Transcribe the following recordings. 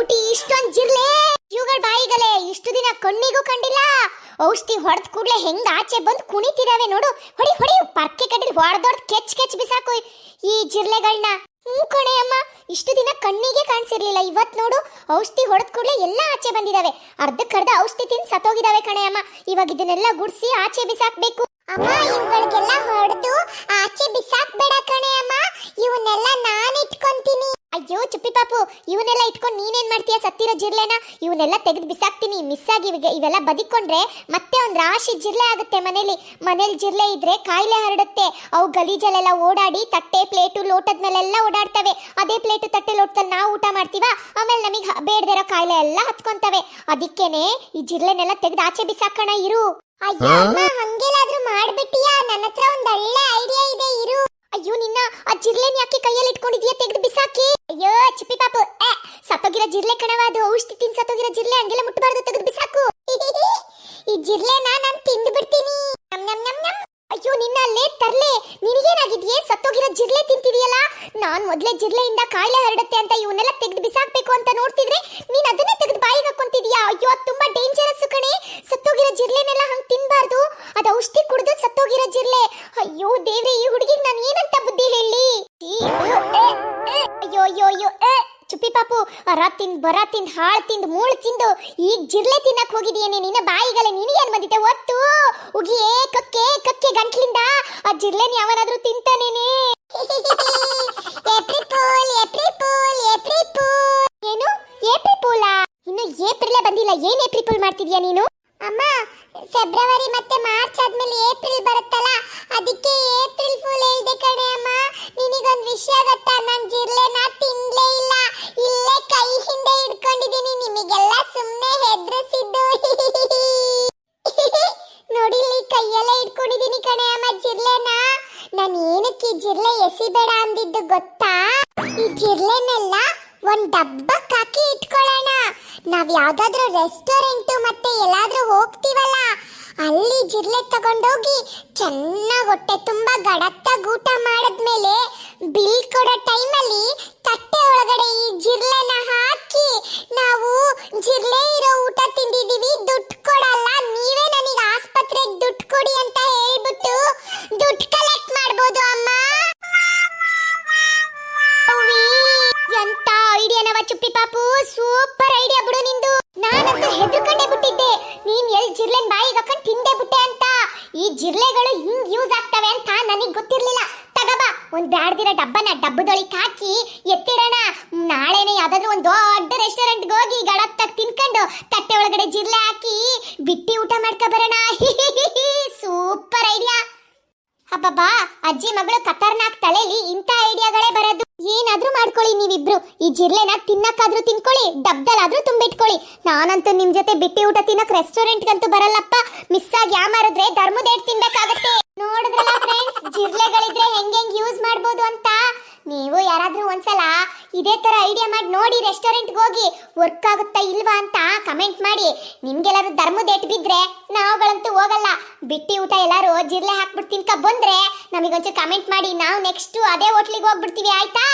ಪುಟಿ ಇಷ್ಟೊಂದ್ ಜಿರ್ಲೆ ಇವುಗಳ ಬಾಯಿಗಲೆ ಇಷ್ಟು ದಿನ ಕಣ್ಣಿಗೂ ಕಂಡಿಲ್ಲ. ಔಷಧಿ ಹೊಡೆದ ಕೂಡಲೇ ಹೆಂಗ ಆಚೆ ಬಂದು ಕುಣಿತಿದಾವೆ ನೋಡು. ಹೊಡಿ ಹೊಡಿ ಪರ್ಕೆ ಕಡ್ಡಿ ಹೊಡೆದೊಡ್ದು ಕೆಚ್ ಬಿಸಾಕು ಈ ಜಿರ್ಲೆಗಳನ್ನ. ಕಣೆ ಅಮ್ಮ, ಇಷ್ಟು ದಿನ ಕಣ್ಣಿಗೆ ಕಾಣಿಸಿರ್ಲಿಲ್ಲ, ಇವತ್ ನೋಡು ಔಷಧಿ ಹೊಡೆದ ಕೂಡಲೇ ಎಲ್ಲ ಆಚೆ ಬಂದಿದಾವೆ. ಅರ್ಧಕ್ಕರ್ಧ ಔಷಧಿ ತಿಂದು ಸತ್ತೋಗಿದಾವೆ ಕಣೆ ಅಮ್ಮ. ಇವಾಗ ಇದನ್ನೆಲ್ಲ ಗುಡ್ಸಿ ಆಚೆ ಬಿಸಾಕ್ಬೇಕು ಅಮ್ಮ. ಇವುಗಳಿಗೆಲ್ಲ ಹೊಡೆದು ಆಚೆ ಬಿಸಾಕ್ಬೇಡ ಕಣೆ ಅಮ್ಮ, ಇವನ್ನೆಲ್ಲ ನಾನು ಇಟ್ಕೊಂತೀನಿ. ಅಯ್ಯೋ ಚುಪ್ಪಿ ಪಾಪು, ಇವನ್ನೆಲ್ಲ ಇಟ್ಕೊಂಡು ನೀನೇನ್ ಮಾಡ್ತೀಯ? ಸತ್ತಿರೋ ಜಿರ್ಲೆನ ಇವನ್ನೆಲ್ಲ ತೆಗೆದು ಬಿಸಾಕ್ತೀನಿ. ಮಿಸ್ ಆಗಿ ಇವೆಲ್ಲ ಬದಿಕೊಂಡ್ರೆ ಮತ್ತೆ ಒಂದ್ ರಾಶಿ ಜಿರ್ಲೆ ಆಗುತ್ತೆ ಮನೇಲಿ. ಜಿರ್ಲೆ ಇದ್ರೆ ಕಾಯಿಲೆ ಹರಡುತ್ತೆ. ಅವು ಗಲೀಜಲ್ಲೆಲ್ಲ ಓಡಾಡಿ ತಟ್ಟೆ ಪ್ಲೇಟು ಲೋಟದ ಮೇಲೆಲ್ಲ ಓಡಾಡ್ತವೆ. ಅದೇ ಪ್ಲೇಟು ತಟ್ಟೆ ಲೋಟದಲ್ಲಿ ನಾವು ಊಟ ಮಾಡ್ತೀವ, ಆಮೇಲೆ ನಮಗೆ ಬೇಡದಿರೋ ಕಾಯಿಲೆ ಎಲ್ಲ ಹತ್ಕೊಂತವೆ. ಅದಕ್ಕೇನೆ ಈ ಜಿರ್ಲೆನೆಲ್ಲ ತೆಗೆದು ಆಚೆ ಬಿಸಾಕೋಣ ಇರು. ಅಯ್ಯೋ ಅಮ್ಮ, ಹಂಗೆಲ್ಲಾದ್ರೂ ಮಾಡ್ಬಿಟ್ಟಿಯಾ? ನನ್ನ ಹತ್ರ ಒಂದ್ ಒಳ್ಳೆ ಐಡಿಯಾ ಇದೆ ಇರು. ಅಯ್ಯೋ ನಿನ್ನ ಆ ಜಿರ್ಲೆನ ಯಾಕೆ ಕೈಯಲ್ಲಿ ಇಟ್ಕೊಂಡಿದೀಯ? ತೆಗೆದು ಬಿಸಾಕಿ. ಅಯ್ಯೋ ಚಿಪ್ಪಿ ಪಾಪು, ಸತ್ತೋಗಿರೋ ಜಿರ್ಲೆ ಕಣವ ಅದು. ಔಷಧಿ ತಿಂದು ಸತ್ತೋಗಿರೋ ಜಿರ್ಲೆ, ಹಂಗೆಲ್ಲ ಮುಟ್ಟಬಾರ್ದು, ತೆಗೆದು ಬಿಸಾಕು. ಈ ಜಿರ್ಲೆನ ನಾನು ತಿಂದು ಬಿಡ್ತೀನಿ. ಅಯ್ಯೋ ನಿನ್ನ ಅಲ್ಲೇ ತರ್ಲೆ, ನಿನಗೇನಾಗಿದೆಯೇ? ಸತ್ತೋಗಿರೋ ಜಿರ್ಲೆ ತಿಂತಿದೀಯಲ್ಲ. ನಾನ್ ಮೊದ್ಲೇ ಜಿರ್ಲೆಯಿಂದ ಕಾಯಿಲೆ ಹರಡುತ್ತೆ ಅಂತ ಇವನ್ನೆಲ್ಲ ತೆಗೆದು ಬಿಸಾಕ್ಬೇಕು ಅಂತ ನೋಡ್ತಿದ್ರೆ ನೀನ್ ಅದನ್ನೇ ತೆಗೆದು ಬಾಯಿಗೆ ಹಾಕೊಂತಿದೀಯಾ. ಅಯ್ಯೋ ಅದು ತುಂಬಾ ಡೇಂಜರಸ್ ಕಣೆ. ಸತ್ತೋಗಿರೋ ಜಿರ್ಲೆನೆಲ್ಲ ಹಂಗ್ ತಿನ್ಬಾರ್ದು, ಅದು ಔಷಧಿ ಕುಡಿದು ಸತ್ತೋಗಿರೋ ಜಿರ್ಲೆ. ಅಯ್ಯೋ ದೇವ್ರೆ, ಈ ಹುಡುಗಿಗೆ ನಾನು ಏನಂತ ಬುದ್ಧಿ ಹೇಳಿ? ಅಯ್ಯೋ ಅಯ್ಯೋ ಅಯ್ಯೋ ಚುಪ್ಪಿ ಪಾಪು, ಬರ ತಿಂದು ಹಾಳು ತಿಂದು ಮೂಳು ತಿಂದು ಈಗ ಜಿರ್ಲೆ ತಿನ್ನಕ್ ಹೋಗಿದೀಯೇನೆ. ನಿನ್ನ ಬಾಯಿಗಲೆ ನಿನಗೇನ್ ಬಂದಿತ್ತೆ? ಒತ್ತು ಉಗಿಯೇ ಕಕ್ಕೆ ಕಕ್ಕೆ ಗಂಟ್ಲಿಂದ ಆ ಜಿರ್ಲೆನ ಯಾವನಾದ್ರೂ ತಿಂತಾನೇನೆ. ಏನು ಏಪ್ರಿಲ್ ಪೂಲ? ಇನ್ನು ಏಪ್ರಿಲೇ ಬಂದಿಲ್ಲ, ಏನ್ ಏಪ್ರಿಲ್ ಪೂಲ್ ಮಾಡ್ತಿದ್ಯಾ ನೀನು? ಅಮ್ಮ, ಫೆಬ್ರವರಿ ಮತ್ತೆ ಮಾರ್ಚ್ ಆದ್ಮೇಲೆ ಏಪ್ರಿಲ್ ಬರುತ್ತಲ್ಲ, ಅದಕ್ಕೆ ಏಪ್ರಿಲ್ ಫೂಲ್ ಹೇಳ್ದೆ ಕಣೆ ಅಮ್ಮ. ನಿನಗೊಂದು ವಿಷಯ ಗೊತ್ತಾ? ನಾನ್ ಜಿರ್ಲೆನ ತಿನ್ಲೇ ಇಲ್ಲ, ಇಲ್ಲೇ ಕೈ ಹಿಂದೆ ಹಿಡ್ಕೊಂಡಿದೀನಿ. ನಿಮಗೆಲ್ಲ ಸುಮ್ಮನೆ ಹೆದರಿಸಿದ್ದು. ನೋಡಿ ಇಲ್ಲಿ ಕೈಯೆಲ್ಲ ಹಿಡ್ಕೊಂಡಿದೀನಿ ಕಣೆ ಅಮ್ಮ ಜಿರ್ಲೆನ. ನಾನು ಏನಕ್ಕೆ ಈ ಜಿರ್ಲೆ ಎಸಿಬೇಡ ಅಂದಿದ್ದು ಗೊತ್ತಾ? ಈ ಜಿರ್ಲೆನೆಲ್ಲ ಒಂದ್ ಡಬ್ಬಕ್ಕೆ ಹಾಕಿ ಇಟ್ಕೊಳ್ಳೋಣ. ನಾವ್ ಯಾವ್ದಾದ್ರು ರೆಸ್ಟೋರೆಂಟ್ ಮತ್ತೆ ಎಲ್ಲಾದ್ರೂ ಹೋಗ್ತೀವಲ್ಲ, ಅಲ್ಲಿ ಜಿರ್ಲೆ ತಗೊಂಡೋಗಿ ಚೆನ್ನಾಗಿ ಹೊಟ್ಟೆ ತುಂಬಾ ಗಡತ್ತಾಗಿ ಊಟ ಮಾಡಿದ್ಮೇಲೆ ಬಿಲ್ ಕೊಡೋ ಟೈಮಲ್ಲಿ ತಟ್ಟೆ ಒಳಗಡೆ ಈ ಜಿರ್ಲೆನ ಹಾಕಿ, ನಾವು ಜಿರ್ಲೆ ಇರೋ ಊಟ ತಿಂದಿದೀವಿ, ದುಡ್ಡು ಕೊಡಲ್ಲ, ನೀವೇ ನನಗೆ ಆಸ್ಪತ್ರೆಗೆ ದುಡ್ಡು ಕೊಡಿ ಅಂತ ಹೇಳ್ಬಿಟ್ಟು ದುಡ್ಡು ಕಲೆಕ್ಟ್ ಮಾಡ್ಬೋದು ಅಮ್ಮ. ಎಂತ ಐಡಿಯಾನವ ಚುಪ್ಪಿ ಪಾಪು, ಸೂಪರ್ ಐಡಿಯಾ ಬಿಡು ನಿಂದು. ನಾನಂತೂ ಹೆದರ್ಕೊಂಡೇ ಬಿಟ್ಟಿದ್ದೆ ನೀನ್ ಎಲ್ಲಿ ಜಿರ್ಲೆನ್ ಬಾಯಿಗೆ ಹಾಕೊಂಡು ತಿಂದೇ ಬಿಟ್ಟೆ ಅಂತ. ಈ ಜಿರ್ಲೆಗಳು ಹಿಂಗ್ ಯೂಸ್ ಆಗ್ತವೆ ಅಂತ ನನಗ್ ಗೊತ್ತಿರ್ಲಿಲ್ಲ. ತಗಬಾ, ಒಂದ್ ಬ್ಯಾಡ್ದಿರ ಡಬ್ಬದೊಳಗೆ ಹಾಕಿ ಎತ್ತಿಡೋಣ. ನಾಳೆನೆ ಯಾವ್ದಾದ್ರು ಒಂದ್ ದೊಡ್ಡ ರೆಸ್ಟೋರೆಂಟ್ಗೆ ಹೋಗಿ ಗಡತ್ತಾಗಿ ತಿನ್ಕೊಂಡು ತಟ್ಟೆ ಒಳಗಡೆ ಜಿರ್ಲೆ ಹಾಕಿ ಬಿಟ್ಟಿ ಊಟ ಮಾಡ್ಕೊ ಬರೋಣ. Super idea. ಅಬ್ಬಬ್ಬಾ, ಅಜ್ಜಿ ಮಗಳು ಖತರ್ನಾಕ್ ತಲೆಲಿ ಇಂಥ ಐಡಿಯಾಗಳೇ ಬರೋದು. ಏನಾದ್ರೂ ಮಾಡ್ಕೊಳ್ಳಿ ನೀವಿಬ್ರು. ಈ ಜಿರ್ಲೆನ ತಿನ್ನಕ್ಕಾದ್ರೂ ತಿನ್ಕೊಳ್ಳಿ, ಡಬ್ದಲ್ಲಾದ್ರೂ ತುಂಬಿಟ್ಕೊಳ್ಳಿ. ನಾನಂತೂ ನಿಮ್ ಜೊತೆ ಬಿಟ್ಟಿ ಊಟ ತಿನ್ನಕ್ ರೆಸ್ಟೋರೆಂಟ್ಗಂತೂ ಬರಲ್ಲಪ್ಪ. ಮಿಸ್ ಆಗಿ ಯಾಮಾರಿದ್ರೆ ಧರ್ಮದೇಟ್ ತಿನ್ಬೇಕಾಗತ್ತೆ. ನೋಡಿದ್ರಲ್ಲ ಫ್ರೆಂಡ್ಸ್, ಜಿರ್ಲೆಗಳಿದ್ರೆ ಹೆಂಗ್ ಯೂಸ್ ಮಾಡ್ಬೋದು ಅಂತ. ನೀವು ಯಾರಾದ್ರೂ ಒಂದ್ಸಲ ಇದೇ ತರ ಐಡಿಯಾ ಮಾಡಿ ನೋಡಿ, ರೆಸ್ಟೋರೆಂಟ್ಗೆ ಹೋಗಿ ವರ್ಕ್ ಆಗುತ್ತಾ ಇಲ್ವಾ ಅಂತ ಕಮೆಂಟ್ ಮಾಡಿ. ನಿಮ್ಗೆಲ್ಲಾರು ಧರ್ಮದೇಟ್ ಬಿದ್ರೆ ನಾವುಗಳಂತೂ ಹೋಗಲ್ಲ. ಬಿಟ್ಟಿ ಊಟ ಎಲ್ಲಾರು ಜಿರ್ಲೆ ಹಾಕ್ಬಿಟ್ಟು ತಿನ್ಕ ಬಂದ್ರೆ ನಮಗೊಂಚೂರು ಕಮೆಂಟ್ ಮಾಡಿ, ನಾವು ನೆಕ್ಸ್ಟ್ ಅದೇ ಹೋಟ್ಲಿಗೆ ಹೋಗ್ಬಿಡ್ತೀವಿ, ಆಯ್ತಾ?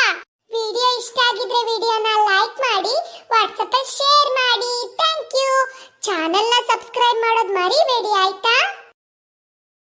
ವಿಡಿಯೋ ಇಷ್ಟ ಆಗಿದ್ರೆ ವಿಡಿಯೋನ ಲೈಕ್ ಮಾಡಿ, ವಾಟ್ಸಪ್ ಅಲ್ಲಿ ಶೇರ್ ಮಾಡಿ. Thank you. ಚಾನೆಲ್ನ ಸಬ್ಸ್ಕ್ರೈಬ್ ಮಾಡೋದು ಮರಿಬೇಡಿ, ಆಯ್ತಾ?